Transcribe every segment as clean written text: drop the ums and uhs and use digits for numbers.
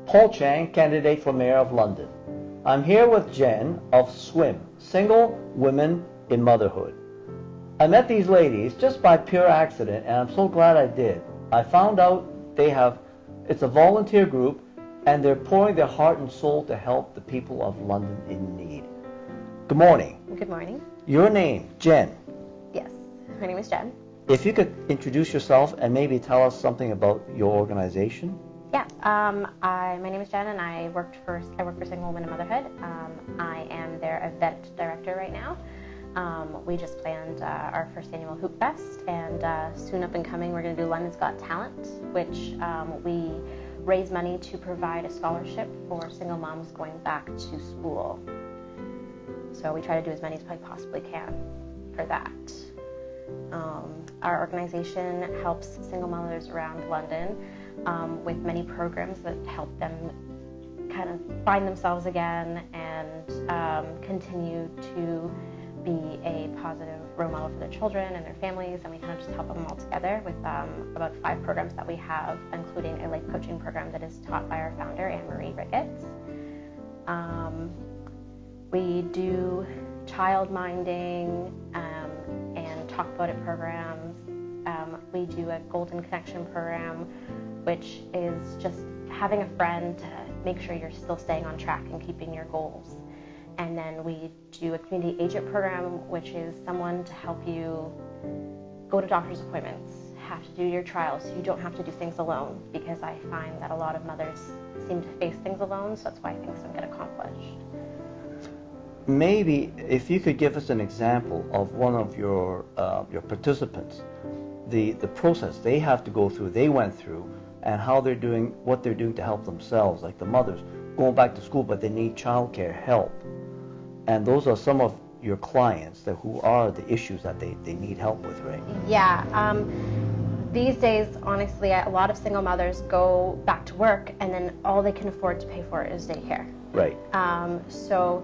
Paul Cheng, candidate for Mayor of London. I'm here with Jen of S.W.I.M, Single Women in Motherhood. I met these ladies just by pure accident, and I'm so glad I did. I found out it's a volunteer group, and they're pouring their heart and soul to help the people of London in need. Good morning. Good morning. Your name, Jen. Yes, my name is Jen. If you could introduce yourself and maybe tell us something about your organization. Yeah, my name is Jen, and I work for Single Women in Motherhood. I am their event director right now. We just planned our first annual Hoop Fest, and soon up and coming we're going to do London's Got Talent, which we raise money to provide a scholarship for single moms going back to school. So we try to do as many as we possibly can for that. Our organization helps single mothers around London with many programs that help them kind of find themselves again and continue to be a positive role model for their children and their families, and we kind of just help them all together with about 5 programs that we have, including a life coaching program that is taught by our founder, Anne-Marie Ricketts. We do Childminding and Talk About It programs. We do a Golden Connection program, which is just having a friend to make sure you're still staying on track and keeping your goals. And then we do a community agent program, which is someone to help you go to doctor's appointments, have to do your trials, so you don't have to do things alone, because I find that a lot of mothers seem to face things alone, so that's why things don't get accomplished. Maybe if you could give us an example of one of your participants, the process they have to go through, they went through, and how they're doing, what they're doing to help themselves, like the mothers going back to school, but they need childcare help. And those are some of your clients who are the issues that they need help with, right? Yeah. These days, honestly, a lot of single mothers go back to work, and then all they can afford to pay for is daycare. Right. So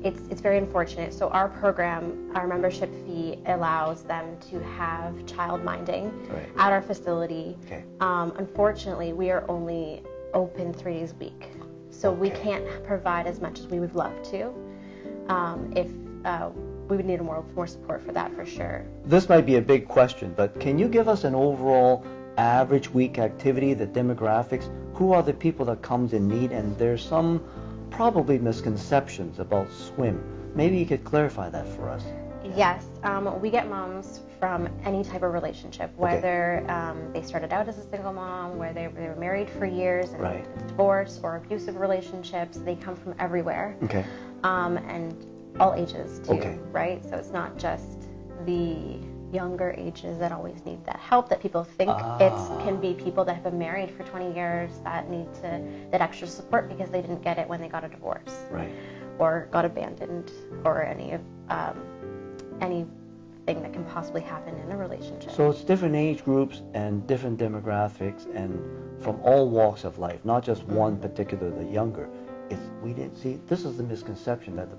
it's very unfortunate. So our program, our membership fee allows them to have childminding at our facility. Okay. Unfortunately, we are only open 3 days a week, so we can't provide as much as we would love to. We would need more support for that, for sure. This might be a big question, but can you give us an overall average week activity, the demographics? Who are the people that comes in need? And there's some probably misconceptions about S.W.I.M. Maybe you could clarify that for us. Yes, we get moms from any type of relationship, whether they started out as a single mom, where they were married for years and divorce or abusive relationships. They come from everywhere. Okay. And all ages too, right? So it's not just the younger ages that always need that help that people think. It can be people that have been married for 20 years that need that extra support because they didn't get it when they got a divorce, or got abandoned, or anything that can possibly happen in a relationship. So it's different age groups and different demographics, and from all walks of life, not just one particular, the younger. We didn't see. This is the misconception that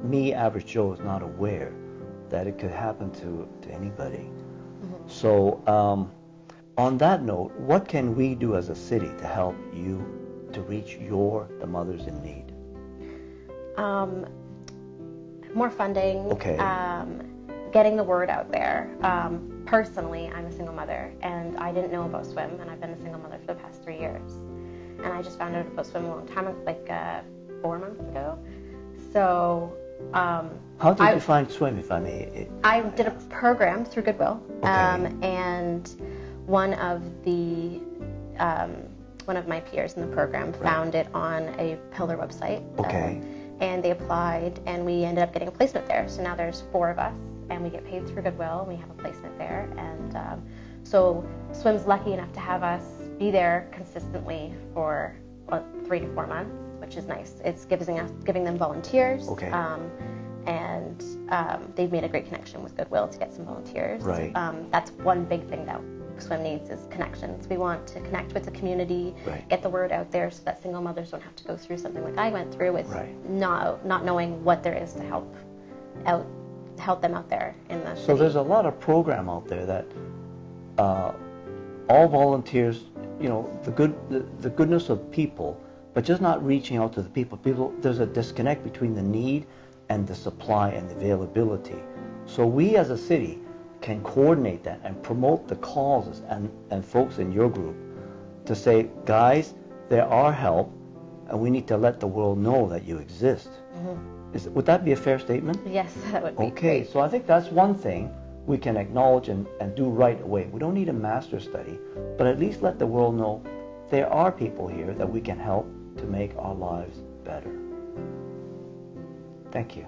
me, average Joe, is not aware that it could happen to anybody. So on that note, what can we do as a city to help you to reach the mothers in need? More funding. Getting the word out there. Personally, I'm a single mother, and I didn't know about S.W.I.M, and I've been a single mother for the past 3 years. And I just found out about S.W.I.M a long time ago, like 4 months ago. So, how did you find S.W.I.M, if I may? I did a program through Goodwill, and one of my peers in the program found it on a Pillar website. And they applied, and we ended up getting a placement there. So now there's 4 of us, and we get paid through Goodwill, and we have a placement there. And so S.W.I.M's lucky enough to have us be there consistently for 3 to 4 months, which is nice. It's giving them volunteers, and they've made a great connection with Goodwill to get some volunteers. That's one big thing that S.W.I.M needs is connections. We want to connect with the community, get the word out there so that single mothers don't have to go through something like I went through with not knowing what there is to help them out there in the city. There's a lot of program out there that all volunteers the goodness of people, but just not reaching out to the people. There's a disconnect between the need and the supply and the availability. So we as a city can coordinate that and promote the causes and folks in your group to say, guys, there are help, and we need to let the world know that you exist. Mm-hmm. Would that be a fair statement? Yes, that would be. Okay, great. so I think that's one thing we can acknowledge and do right away. We don't need a master study, but at least let the world know there are people here that we can help to make our lives better. Thank you.